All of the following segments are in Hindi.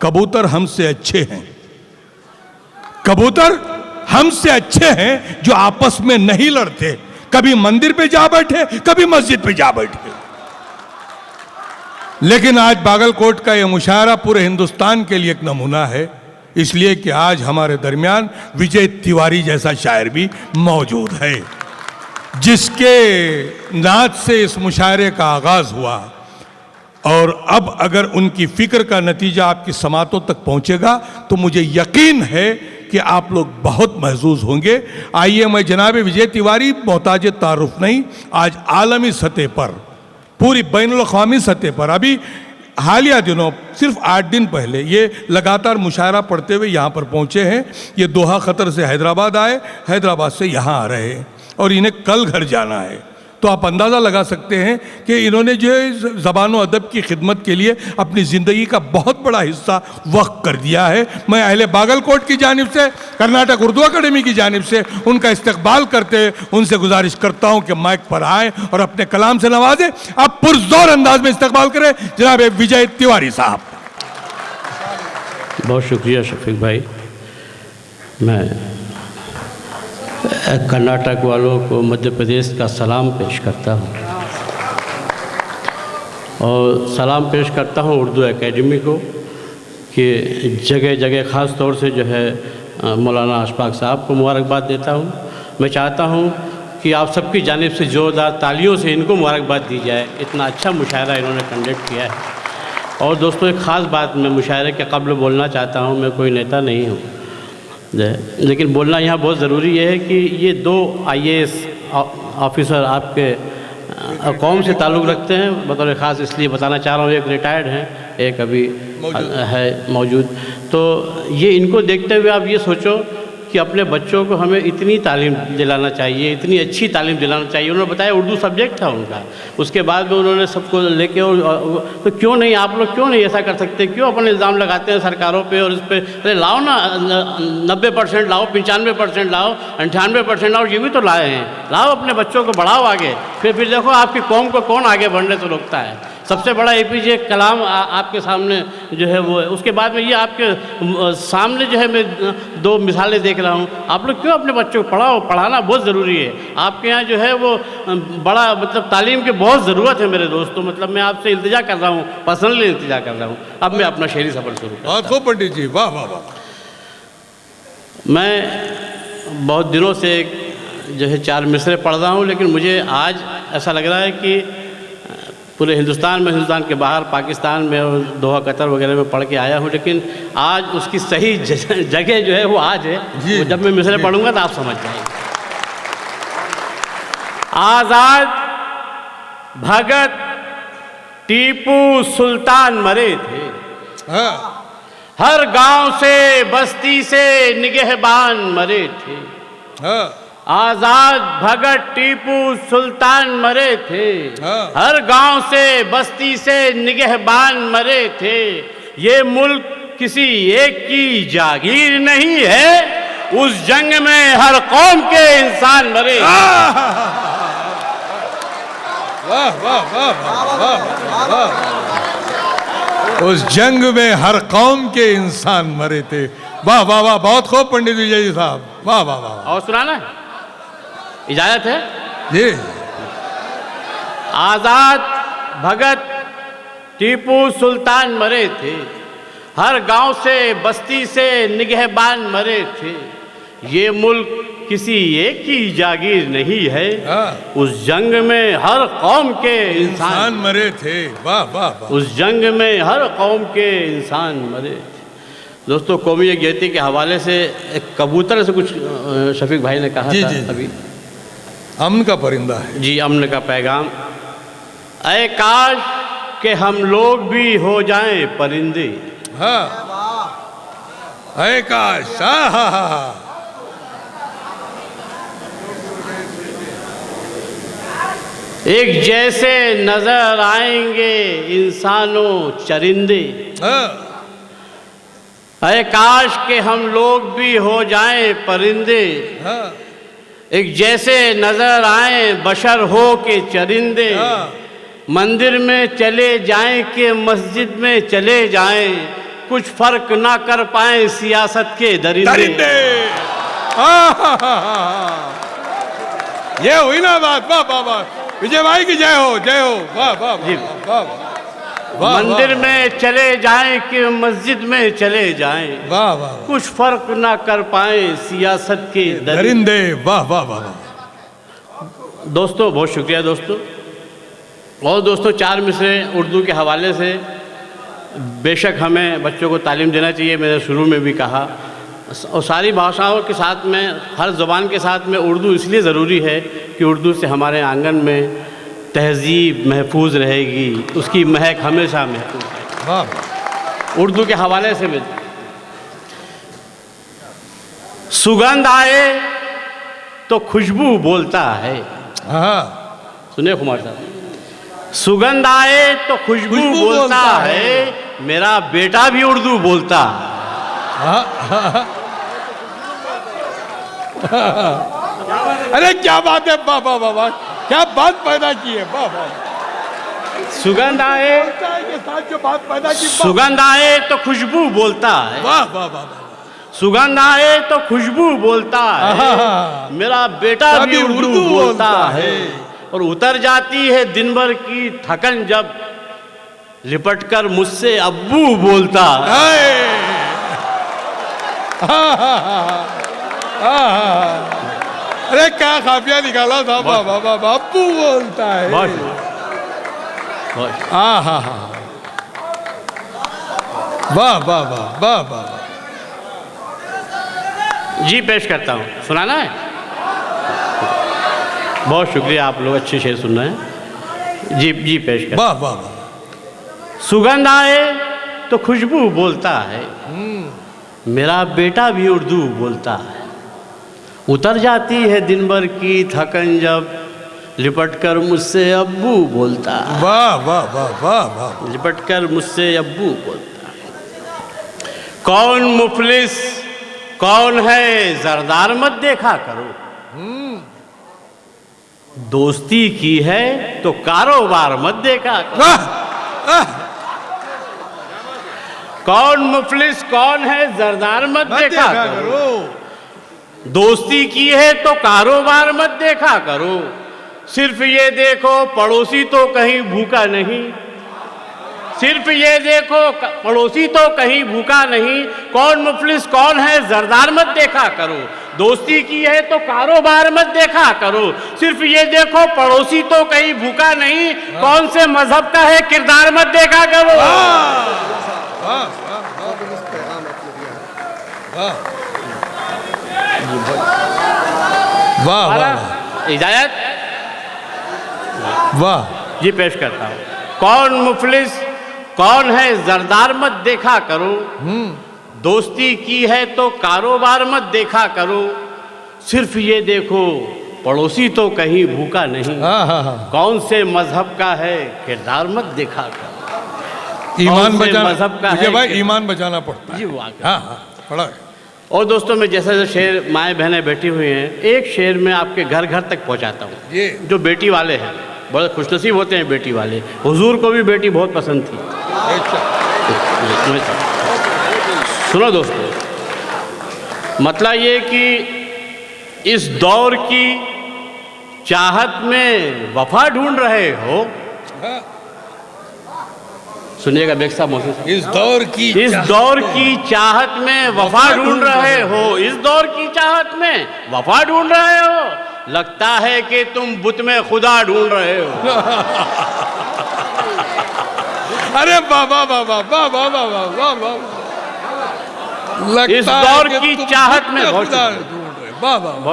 कबूतर हमसे अच्छे हैं, कबूतर हमसे अच्छे हैं जो आपस में नहीं लड़ते, कभी मंदिर पे जा बैठे, कभी मस्जिद पे जा बैठे। लेकिन आज बागलकोट का यह मुशायरा पूरे हिंदुस्तान के लिए एक नमूना है, इसलिए कि आज हमारे दरमियान विजय तिवारी जैसा शायर भी मौजूद है, जिसके नाच से इस मुशायरे का आगाज हुआ। और अब अगर उनकी फिक्र का नतीजा आपकी समातों तक पहुंचेगा तो मुझे यकीन है कि आप लोग बहुत महजूज होंगे। आइए, मैं जनाब विजय तिवारी मोहताज तारुफ नहीं, आज आलमी सतह पर, पूरी बैनुल-अक़वामी सतह पर, अभी हालिया दिनों सिर्फ 8 दिन पहले ये लगातार मुशायरा पढ़ते हुए यहाँ पर पहुँचे हैं। ये दोहा कतर से हैदराबाद आए, हैदराबाद से यहाँ आ रहे हैं और इन्हें कल घर जाना है। तो आप अंदाज़ा लगा सकते हैं कि इन्होंने जो ज़बान व अदब की खिदमत के लिए अपनी ज़िंदगी का बहुत बड़ा हिस्सा वक्फ कर दिया है। मैं अहले बागलकोट की जानिब से, कर्नाटक उर्दू अकेडमी की जानिब से उनका इस्तकबाल करते हुए उनसे गुजारिश करता हूं कि माइक पर आए और अपने कलाम से नवाजें। अब पुरजोर अंदाज में इस्तकबाल करें जनाब विजय तिवारी साहब। बहुत शुक्रिया शफीक भाई। मैं कर्नाटक वालों को मध्य प्रदेश का सलाम पेश करता हूँ और सलाम पेश करता हूँ उर्दू एकेडमी को कि जगह जगह ख़ास तौर से जो है मौलाना अशफाक साहब को मुबारकबाद देता हूँ। मैं चाहता हूँ कि आप सबकी जानिब से ज़ोरदार तालियों से इनको मुबारकबाद दी जाए, इतना अच्छा मुशायरा इन्होंने कंडक्ट किया है। और दोस्तों, एक ख़ास बात मैं मुशायरे के कब्ल बोलना चाहता हूँ। मैं कोई नेता नहीं हूँ, लेकिन बोलना यहाँ बहुत ज़रूरी है कि ये 2 IAS ऑफिसर आपके कौम से ताल्लुक़ रखते हैं, बतौर ख़ास इसलिए बताना चाह रहा हूँ। एक रिटायर्ड हैं, एक अभी है मौजूद। तो ये इनको देखते हुए आप ये सोचो कि अपने बच्चों को हमें इतनी तालीम दिलाना चाहिए, इतनी अच्छी तालीम दिलाना चाहिए। उन्होंने बताया उर्दू सब्जेक्ट था उनका, उसके बाद में उन्होंने सबको लेके और तो क्यों नहीं, आप लोग क्यों नहीं ऐसा कर सकते? क्यों अपन इल्ज़ाम लगाते हैं सरकारों पे और इस पर? अरे लाओ ना, 90% लाओ, 95% लाओ, 98% लाओ, ये भी तो लाए हैं। लाओ, अपने बच्चों को बढ़ाओ आगे, फिर देखो आपकी कौम को कौन आगे बढ़ने से रोकता है। सबसे बड़ा APJ कलाम आपके सामने जो है वो है। उसके बाद में ये आपके सामने जो है मैं 2 मिसालें देख रहा हूँ। आप लोग क्यों अपने बच्चों को पढ़ाओ? पढ़ाना बहुत ज़रूरी है। आपके यहाँ जो है वो बड़ा मतलब तालीम की बहुत ज़रूरत है मेरे दोस्तों। मतलब मैं आपसे इल्तिजा कर रहा हूँ, पर्सनली इल्तिजा कर रहा हूँ। अब मैं अपना शेरी सफ़र शुरू करता हूँ। खूब पंडित जी, वाह वाह वाह। मैं बहुत दिनों से जो है 4 मिसरे पढ़ रहा हूँ, लेकिन मुझे आज ऐसा लग रहा है कि पूरे हिंदुस्तान में, हिंदुस्तान के बाहर, पाकिस्तान में और दोहा कतर वगैरह में पढ़ के आया हूँ, लेकिन आज उसकी सही जगह जो है वो आज है। वो जब मैं मिसरे पढ़ूंगा तो आप समझ जाएंगे। आज़ाद भगत टीपू सुल्तान मरे थे, हर गांव से बस्ती से निगहबान मरे थे। आज़ाद भगत टीपू सुल्तान मरे थे, हर गांव से बस्ती से निगहबान मरे थे। ये मुल्क किसी एक की जागीर नहीं है, उस जंग में हर कौम के इंसान मरे। वाह वाह वाह वाह। उस जंग में हर कौम के इंसान मरे थे। वाह वाह वाह, बहुत खूब पंडित विजय जी साहब, वाह वाह वाह। और सुनाना है, इजाजत है जी। आज़ाद भगत टीपू सुल्तान मरे थे, हर गांव से बस्ती से निगहबान मरे थे। ये मुल्क किसी एक की जागीर नहीं है, उस जंग में हर कौम के इंसान मरे थे। वाह वाह वाह। उस जंग में हर कौम के इंसान मरे थे। दोस्तों, कौमी यकजहती के हवाले से एक कबूतर से कुछ शफीक भाई ने कहा था अभी, अमन का परिंदा है जी, अमन का पैगाम। ऐ काश के हम लोग भी हो जाएं परिंदे। हाँ, ऐ काश, हाँ। एक जैसे नजर आएंगे इंसानों चरिंदे। अरे काश के हम लोग भी हो जाएं परिंदे, हाँ, एक जैसे नजर आए बशर हो के चरिंदे, हाँ। मंदिर में चले जाएं कि मस्जिद में चले जाएं, कुछ फर्क ना कर पाए सियासत के दरिंदे। दरिंदे। ये हुई ना बात। वाह वाह वाह, विजय भाई की जय हो, जय हो। वाह वाह जी। वाह वाह, मंदिर में चले जाएं कि मस्जिद में चले जाएं, वाह वाह, कुछ फर्क ना कर पाए सियासत के दरिंदे। दरिंदे। वाह वाह वाह वाह। दोस्तों बहुत शुक्रिया दोस्तों। और दोस्तों 4 मिसरे उर्दू के हवाले से बेशक हमें बच्चों को तालीम देना चाहिए, मैंने शुरू में भी कहा। और सारी भाषाओं के साथ में, हर ज़बान के साथ में उर्दू इसलिए ज़रूरी है कि उर्दू से हमारे आंगन में तहज़ीब महफूज रहेगी, उसकी महक हमेशा महफूज रहेगी। वाह। उर्दू के हवाले से भी सुगंध आए तो खुशबू बोलता है। हाँ, सुनिए कुमार साहब, सुगंध आए तो खुशबू बोलता है, मेरा बेटा भी उर्दू बोलता है। अरे क्या बात है, वाह वाह वाह वाह, क्या बात पैदा की है। वाह वाह। सुगंध आए के साथ जो बात पैदा की, सुगंध आए तो खुशबू बोलता है। वाह वाह वाह, सुगंध आए तो खुशबू बोलता है, मेरा बेटा भी उर्दू बोलता है। और उतर जाती है दिन भर की थकन जब लिपट कर मुझसे अब्बू बोलता है। अरे क्या काफिया निकाला था। वाह वाह वाह, अब्बू बोलता है। हाँ हाँ हाँ, वाह वाह वाह वाह वाह। जी पेश करता हूँ, सुनाना है। बहुत शुक्रिया, आप लोग अच्छे शेर सुन रहे हैं। जी पेश कर। वाह वाह वाह। सुगंध आए तो खुशबू बोलता है, मेरा बेटा भी उर्दू बोलता है। उतर जाती है दिन भर की थकन जब लिपट कर मुझसे अब्बू बोलता है। वाह वाह वाह वाह वाह। लिपट कर मुझसे अब्बू बोलता है। कौन मुफलिस कौन है जरदार मत देखा करो, दोस्ती की है तो कारोबार मत देखा करो। कौन मुफलिस कौन है जरदार मत देखा करो, दोस्ती की है तो कारोबार मत देखा करो। सिर्फ ये देखो पड़ोसी तो कहीं भूखा नहीं, सिर्फ ये देखो पड़ोसी तो कहीं भूखा नहीं। कौन मुफलिस कौन है जरदार मत देखा करो, दोस्ती की है तो कारोबार मत देखा करो। सिर्फ ये देखो पड़ोसी तो कहीं भूखा नहीं, कौन से मजहब का है किरदार मत देखा करो। वाह वाह, इजाजत वाह। जी पेश करता हूँ। कौन मुफलिस कौन है जरदार मत देखा करो, दोस्ती की है तो कारोबार मत देखा करो। सिर्फ ये देखो पड़ोसी तो कहीं भूखा नहीं, कौन से मजहब का है किरदार मत देखा करो। ईमान बचाना, मजहब का मुझे है भाई ईमान बचाना पड़ता है। जी वाकई। हाँ हाँ, पढ़ा है। और दोस्तों मैं जैसे जैसे शेर माएँ बहनें बैठी हुई हैं, एक शेर मैं आपके घर घर तक पहुंचाता हूँ। ये जो बेटी वाले हैं बड़े खुशनसीब होते हैं बेटी वाले। हुजूर को भी बेटी बहुत पसंद थी। सुनो दोस्तों, मतलब ये कि इस दौर की चाहत में वफा ढूंढ रहे हो। सुनिएगा बेग साहब मौसम, इस दौर की चाहत में वफा ढूंढ रहे हो, इस दौर की चाहत में वफा ढूंढ रहे हो। लगता है कि तुम बुत में खुदा ढूंढ रहे हो। अरे बाबा बाबा बाबा बाबा बाबा, इस दौर की चाहत में बहुत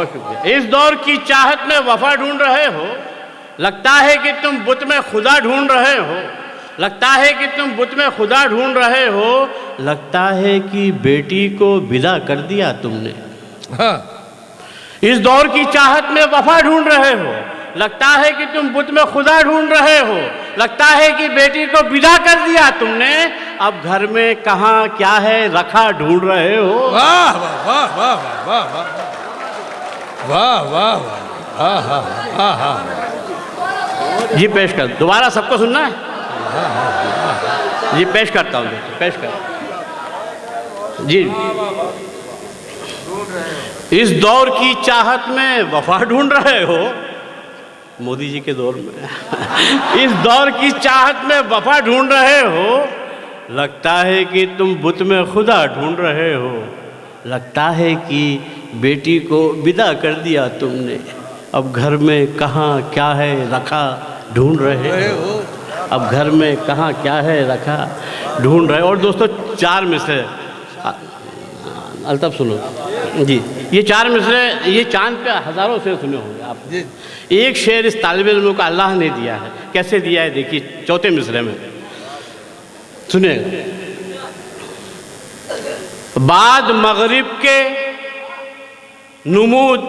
शुक्रिया। इस दौर की चाहत में वफा ढूंढ रहे हो। लगता है कि तुम बुत में खुदा ढूंढ रहे हो। लगता है कि तुम बुत में खुदा ढूंढ रहे हो। लगता है कि बेटी को विदा कर दिया तुमने। हाँ। इस दौर की चाहत में वफा ढूंढ रहे हो। लगता है कि तुम बुत में खुदा ढूंढ रहे हो। लगता है कि बेटी को विदा कर दिया तुमने, अब घर में कहाँ क्या है रखा ढूंढ रहे हो। वाह वाह वाह वाह वाह वाह वाह वाह वाह वाह वाह। जी पेश कर, दोबारा सबको सुनना है। जी पेश करता हूँ, पेश कर जी। इस दौर की चाहत में वफा ढूंढ रहे हो, मोदी जी के दौर में इस दौर की चाहत में वफा ढूंढ रहे हो, लगता है कि तुम बुत में खुदा ढूंढ रहे हो। लगता है कि बेटी को विदा कर दिया तुमने, अब घर में कहाँ क्या है रखा ढूंढ रहे हो। अब घर में कहाँ क्या है रखा ढूंढ रहे हो। और दोस्तों 4 मिसरे अल्ताफ सुनो जी, ये 4 मिसरे ये चांद पे हज़ारों शेर सुने होंगे आप। एक शेर इस तालिब इल्म को अल्लाह ने दिया है, कैसे दिया है देखिए, 4 मिसरे में सुनिए। बाद मगरिब के नुमूद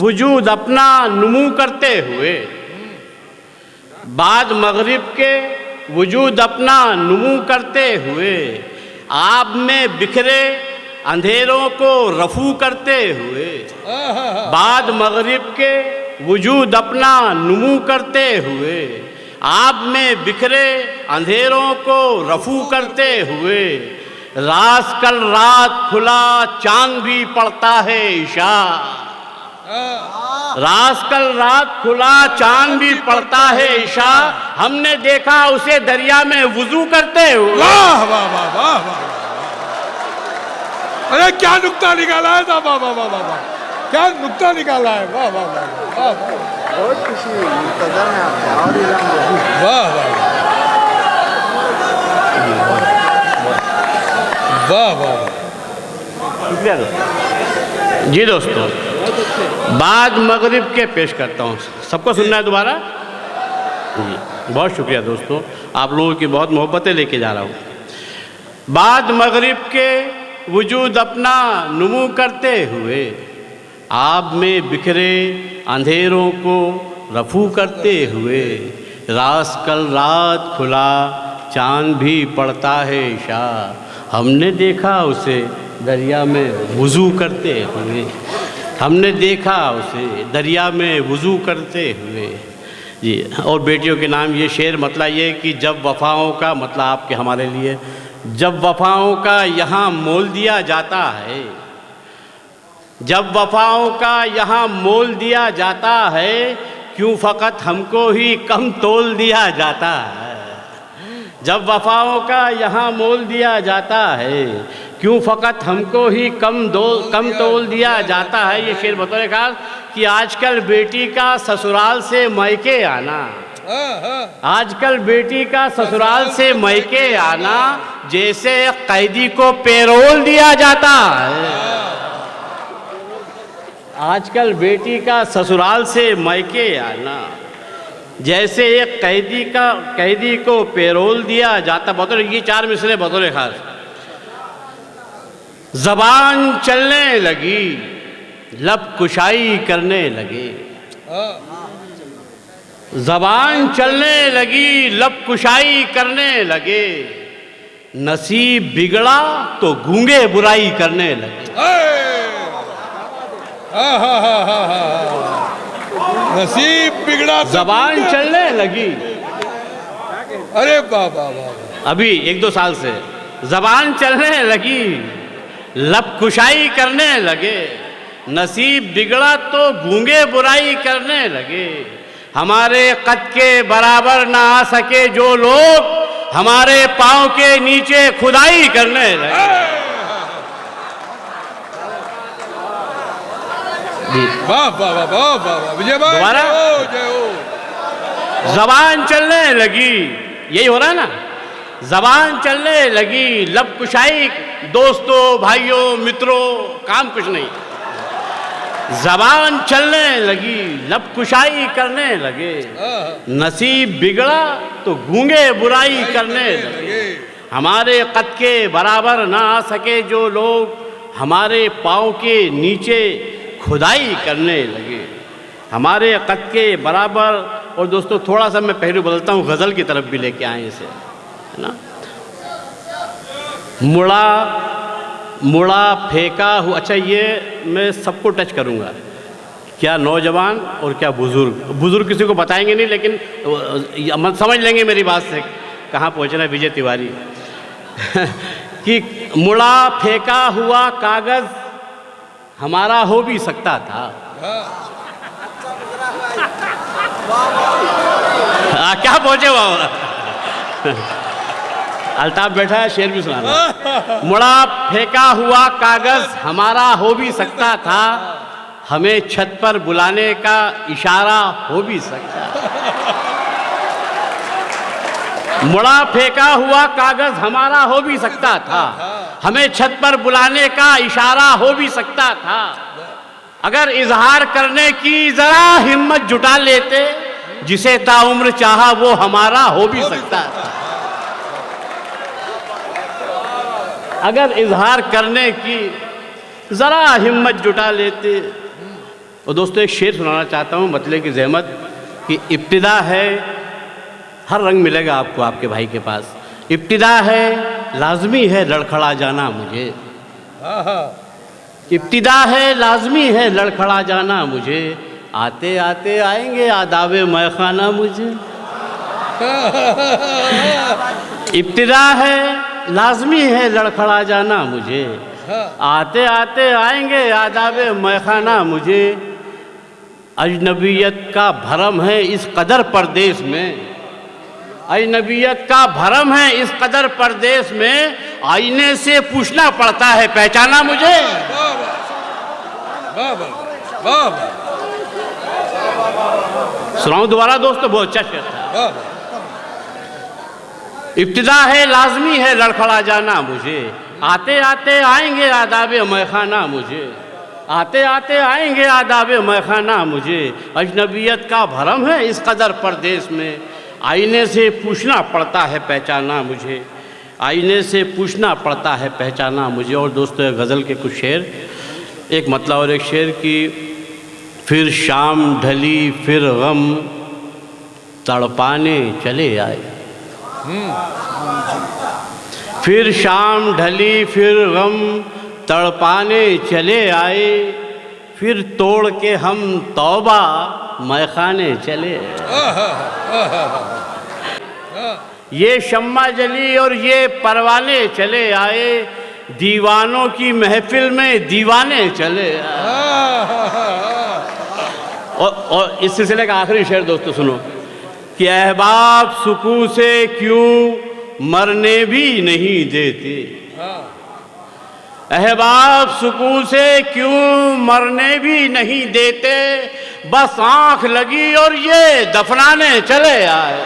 वजूद अपना नुमू करते हुए, बाद मगरिब के वजूद अपना नुमू करते हुए, आप में बिखरे अंधेरों को रफू करते हुए, बाद मगरिब के वजूद अपना नुमू करते हुए, आप में बिखरे अंधेरों को रफू करते हुए, रात कल रात खुला चांद भी पड़ता है ईशा, रात कल रात खुला चांद भी पड़ता है ईशा, हमने देखा उसे दरिया में वुजू करते हुए। वाह वाह वाह वाह वाह। अरे क्या नुक्ता निकाला है, वाह वाह वाह वाह वाह, क्या नुक्ता निकाला है, वाह वाह वाह वाह। बहुत खुशी हुई, इंतजार में आपका और ही वाह वाह वाह वाह। जी दोस्तों, बाद मगरिब के पेश करता हूँ, सबको सुनना है दोबारा जी। बहुत शुक्रिया दोस्तों, आप लोगों की बहुत मोहब्बतें लेके जा रहा हूँ। बाद मगरिब के वजूद अपना नुमू करते हुए, आप में बिखरे अंधेरों को रफू करते हुए, रात कल रात खुला चांद भी पड़ता है ईशा, हमने देखा उसे दरिया में वुज़ू करते हुए, हमने देखा उसे दरिया में वुज़ू करते हुए जी। और बेटियों के नाम ये शेर मतलब ये कि जब वफ़ाओं का मतलब आपके हमारे लिए, जब वफ़ाओं का यहाँ मोल दिया जाता है, जब वफ़ाओं का यहाँ मोल दिया जाता है, क्यों फ़कत हमको ही कम तोल दिया जाता है। जब वफ़ाओं का यहाँ मोल दिया जाता है, क्यों फ़कत हमको ही कम तोल दिया जाता है। ये शेर बतौर खास कि आजकल बेटी का ससुराल से मायके आना, आजकल बेटी का ससुराल से मायके आना जैसे कैदी को पैरोल दिया जाता है। आजकल बेटी का ससुराल से मायके आना जैसे एक कैदी को पैरोल दिया जाता। बतौर ये 4 मिसरे बतौर खास। ज़बान चलने लगी, लब कुशाई करने लगे, ज़बान चलने लगी, लब कुशाई करने लगे, नसीब बिगड़ा तो गूंगे बुराई करने लगे। नसीब बिगड़ा, ज़बान चलने लगी। अरे बाबा बाबा, अभी 1-2 साल से ज़बान चलने लगी, लब कुशाई करने लगे, नसीब बिगड़ा तो गूंगे बुराई करने लगे। हमारे कद के बराबर ना आ सके जो लोग, हमारे पाँव के नीचे खुदाई करने लगे। वाह वाह वाह वाह वाह, विजय भाई दोबारा? जय हो। ज़बान चलने लगी, यही हो रहा है ना, ज़बान चलने लगी, लब कुशाई, दोस्तों भाइयों मित्रों काम कुछ नहीं, ज़बान चलने लगी, लब कुशाई करने लगे, नसीब बिगड़ा तो गूंगे बुराई करने लगे। हमारे कद के बराबर ना आ सके जो लोग, हमारे पाँव के नीचे खुदाई करने लगे। हमारे कद के बराबर और दोस्तों थोड़ा सा मैं पहलू बदलता हूँ, गज़ल की तरफ भी लेके आए इसे, है ना। मुड़ा फेंका हुआ, अच्छा ये मैं सबको टच करूँगा, क्या नौजवान और क्या बुज़ुर्ग किसी को बताएंगे नहीं, लेकिन समझ लेंगे मेरी बात से कहाँ पहुँचना है विजय तिवारी। कि मुड़ा फेंका हुआ कागज़ हमारा हो भी सकता था। क्या पहुँचे वह अल्ताफ बैठा है, शेर भी सुनाना। मुड़ा फेंका हुआ कागज़ हमारा हो भी सकता था, हमें छत पर बुलाने का इशारा हो भी सकता। मुड़ा फेंका हुआ कागज़ हमारा हो भी सकता था, हमें छत पर बुलाने का इशारा हो भी सकता था। अगर इजहार करने की ज़रा हिम्मत जुटा लेते, जिसे ताउम्र चाहा वो हमारा हो भी सकता था। अगर इजहार करने की ज़रा हिम्मत जुटा लेते। और दोस्तों एक शेर सुनाना चाहता हूँ मतले की ज़हमत, कि इब्तिदा है, हर रंग मिलेगा आपको आपके भाई के पास। इब्तिदा है लाजमी है लड़खड़ा जाना मुझे, इब्तिदा है लाजमी है लड़खड़ा जाना मुझे, आते आते आएंगे आदाबे मैखाना मुझे। इब्तिदा है लाजमी है लड़खड़ा जाना मुझे, आते आते आएंगे आदाबे मैखाना मुझे। अजनबियत का भरम है इस कदर परदेश में, अजनबियत का भरम है इस कदर परदेश में, आईने से पूछना पड़ता है पहचाना मुझे। सुनाऊं दोबारा दोस्तों, बहुत अच्छा शेर था। इब्तिदा है लाजमी है लड़खड़ा जाना मुझे, आते आते आएंगे आदाबे मैखाना मुझे, आते आते आएंगे आदाबे मैखाना मुझे। अजनबियत का भरम है इस कदर परदेश में, आईने से पूछना पड़ता है पहचाना मुझे, आईने से पूछना पड़ता है पहचाना मुझे। और दोस्तों गज़ल के कुछ शेर, एक मतलब और एक शेर की, फिर शाम ढली फिर गम तड़पाने चले आए, फिर शाम ढली फिर गम तड़पाने चले आए, फिर तोड़ के हम तौबा मैखाने चले। ये शम्मा जली और ये परवाने चले आए, दीवानों की महफिल में दीवाने चले आए। और इस सिलसिले का आखिरी शेर दोस्तों सुनो, कि अहबाब सुकून से क्यों मरने भी नहीं देते, अहबाब सुकून से क्यों मरने भी नहीं देते, बस आंख लगी और ये दफनाने चले आए।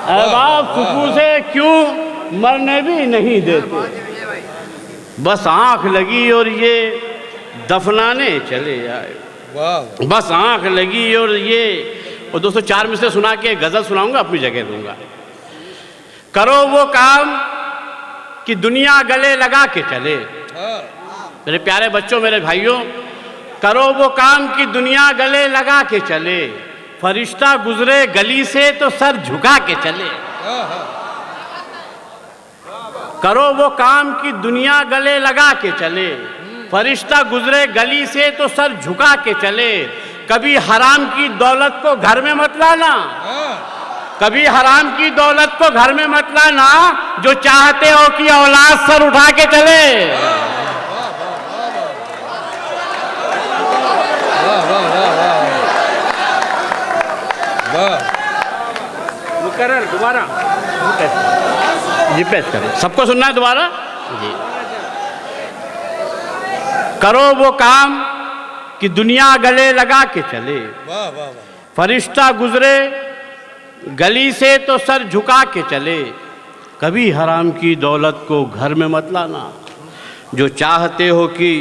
अहबाब सुकून से क्यों मरने भी नहीं देते, बस आंख लगी और ये दफनाने चले आए। बस आंख लगी और ये। और दोस्तों चार मिसरे सुना के गज़ल सुनाऊंगा, अपनी जगह दूंगा। करो वो काम कि दुनिया गले लगा के चले, मेरे प्यारे बच्चों मेरे भाइयों, करो वो काम कि दुनिया गले लगा के चले, फरिश्ता गुजरे गली से तो सर झुका के चले। करो वो काम कि दुनिया गले लगा के चले, फरिश्ता गुजरे गली से तो सर झुका के चले। कभी हराम की दौलत को घर में मत लाना, कभी हराम की दौलत को घर में मत लाना, जो चाहते हो कि औलाद सर उठा के चले। मुकर्रर दोबारा जी पेश करें, सबको सुनना है दोबारा जी। करो वो काम कि दुनिया गले लगा के चले, फरिश्ता गुजरे गली से तो सर झुका के चले। कभी हराम की दौलत को घर में मत लाना, जो चाहते हो कि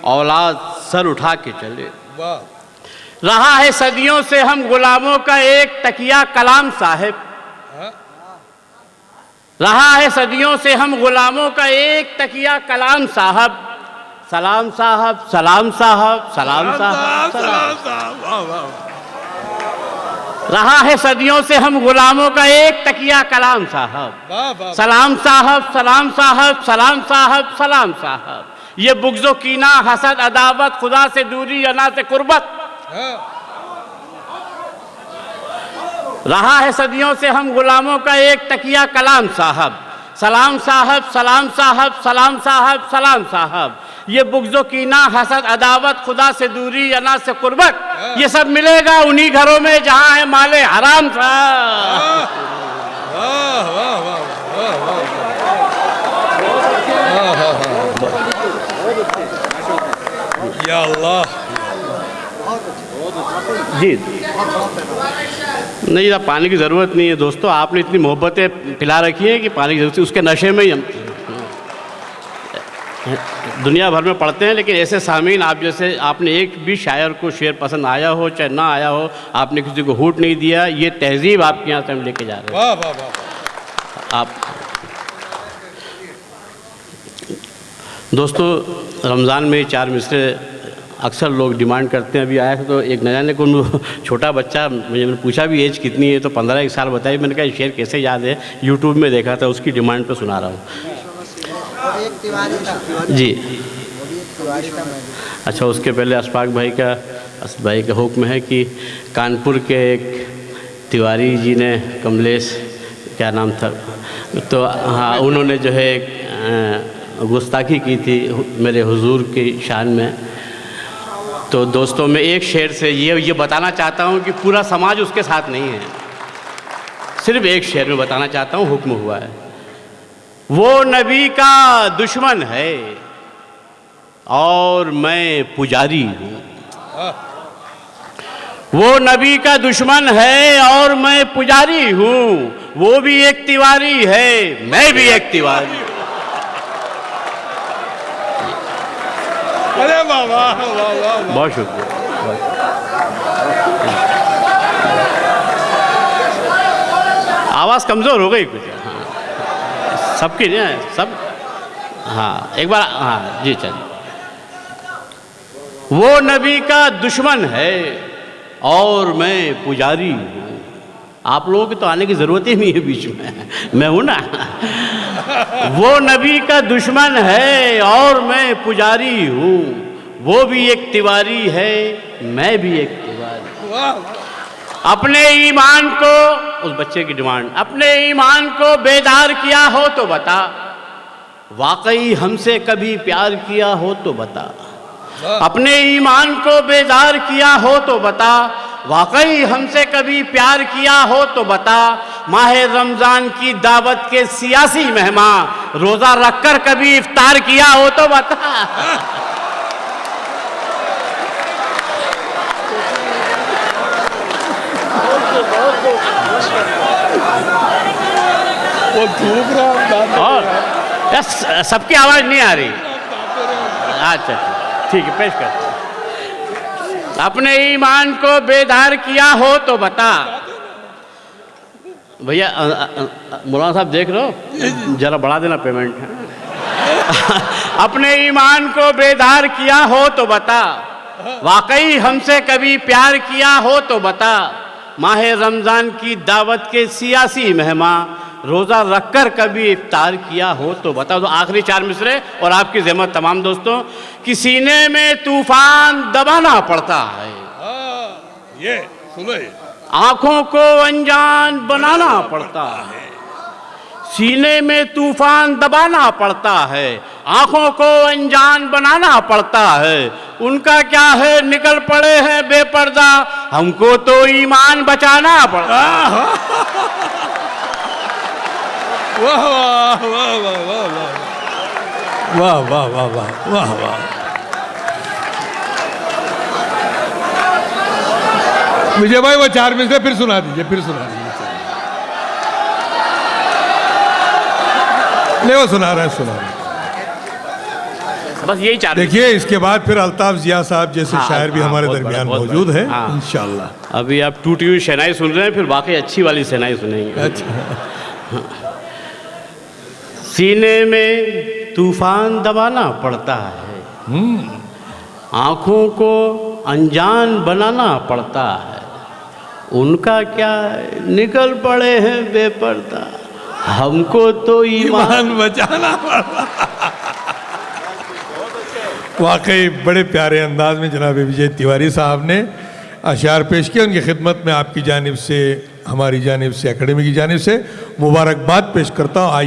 औलाद सर उठा के चले। रहा है सदियों से हम गुलामों का एक तकिया कलाम साहिब, रहा है सदियों से हम गुलामों का एक तकिया कलाम साहब। सलाम साहब, सलाम साहब, सलाम साहब, सलाम। वाह वाह। रहा है सदियों से हम गुलामों का एक तकिया कलाम साहब। वाह वाह। सलाम साहब, सलाम साहब, सलाम साहब, सलाम साहब। ये बुग़्ज़ो कीना, हसद, अदावत, खुदा से दूरी, अना से कुर्बत। रहा है सदियों से हम गुलामों का एक तकिया कलाम साहब। सलाम साहब, सलाम साहब, सलाम साहब, सलाम साहब। ये बुग़्ज़ो कीना, हसद, अदावत, खुदा से दूरी, अना से कुर्बत, ये सब मिलेगा उन्हीं घरों में जहाँ है माले हराम साहब। वाह वाह वाह वाह वाह। या अल्लाह। जी नहीं, अब पानी की ज़रूरत नहीं है दोस्तों, आपने इतनी मोहब्बतें पिला रखी हैं कि पानी की ज़रूरत है, उसके नशे में ही हम दुनिया भर में पढ़ते हैं। लेकिन ऐसे सामीन आप जैसे, आपने एक भी शायर को शेर पसंद आया हो चाहे ना आया हो, आपने किसी को हूट नहीं दिया, ये तहजीब आपके यहाँ से हम लेके जा रहे हैं। वाह वाह वाह। आप दोस्तों, रमज़ान में 4 मिसरे अक्सर लोग डिमांड करते हैं। अभी आया था तो एक न जाने कौन छोटा बच्चा, मैंने पूछा भी एज कितनी है, तो 15 साल बताई। मैंने कहा शेर कैसे याद है, यूट्यूब में देखा था, उसकी डिमांड पे सुना रहा हूँ। जी अच्छा, उसके पहले अशफाक भाई का हुक्म है कि कानपुर के एक तिवारी जी ने, कमलेश क्या नाम था, तो हाँ, उन्होंने जो है गुस्ताखी की थी मेरे हुजूर की शान में। तो दोस्तों, मैं एक शेर से ये बताना चाहता हूँ कि पूरा समाज उसके साथ नहीं है, सिर्फ एक शेर में बताना चाहता हूँ, हुक्म हुआ है। वो नबी का दुश्मन है और मैं पुजारी हूँ। वो नबी का दुश्मन है और मैं पुजारी हूँ। वो भी एक तिवारी है, मैं भी एक तिवारी हूँ। अरे वाह वाह वाह वाह। बहुत शुक्रिया। आवाज़ कमज़ोर हो गई कुछ, हाँ, सबकी नहीं है, सब, हाँ एक बार, हाँ जी चलिए। वो नबी का दुश्मन है और मैं पुजारी हूँ। आप लोगों की तो आने की ज़रूरत ही नहीं है बीच में, मैं हूँ ना। वो नबी का दुश्मन है और मैं पुजारी हूँ। वो भी एक तिवारी है, मैं भी एक तिवारी। अपने ईमान को, उस बच्चे की डिमांड, अपने ईमान को बेदार किया हो तो बता, वाकई हमसे कभी प्यार किया हो तो बता। अपने ईमान को बेदार किया हो तो बता, वाकई हमसे कभी प्यार किया हो तो बता। माह रमज़ान की दावत के सियासी मेहमान, रोज़ा रखकर कभी इफ्तार किया हो तो बता। वो थूक रहा। और सबकी आवाज़ नहीं आ रही, अच्छा ठीक है, पेश करते हैं। अपने ईमान को बेदार किया हो तो बता। भैया मौलाना साहब देख रहे हो, जरा बढ़ा देना पेमेंट। अपने ईमान को बेदार किया हो तो बता, वाकई हमसे कभी प्यार किया हो तो बता। माह रमज़ान की दावत के सियासी मेहमान, रोज़ा रखकर कभी इफ्तार किया हो तो बता। तो आखिरी 4 मिसरे और आपकी ज़हमत तमाम दोस्तों। कि सीने में तूफान दबाना पड़ता है, ये सुनो, आँखों को अनजान बनाना पड़ता है। सीने में तूफान दबाना पड़ता है, आँखों को अनजान बनाना पड़ता है। उनका क्या है, निकल पड़े हैं बेपर्दा, हमको तो ईमान बचाना पड़ता। वाह वाह वाह वाह वाह वाह वाह वाह वाह वाह वाह। विजय भाई वो 4 मिसरे फिर सुना दीजिए, फिर सुना दीजिए। नहीं वो सुना रहा है, सुना रहा है। बस यही 4। देखिए इसके बाद फिर अल्ताफ जिया साहब जैसे हाँ, शायर भी हाँ, हमारे बहुत दरमियान बड़ा, बहुत मौजूद बड़ा। है हाँ। इंशाल्लाह। अभी आप टूटी हुई शहनाई सुन रहे हैं, फिर बाकी अच्छी वाली शहनाई सुनेंगे। अच्छा। सीने में तूफान दबाना पड़ता है, आँखों को अनजान बनाना पड़ता है, उनका क्या निकल पड़े हैं बेपर्दा, हमको तो ईमान बचाना पड़ा। वाकई बड़े प्यारे अंदाज में जनाब विजय तिवारी साहब ने अशार पेश किए। उनकी खिदमत में आपकी जानिब से, हमारी जानिब से, एकेडमी की जानिब से मुबारकबाद पेश करता हूँ।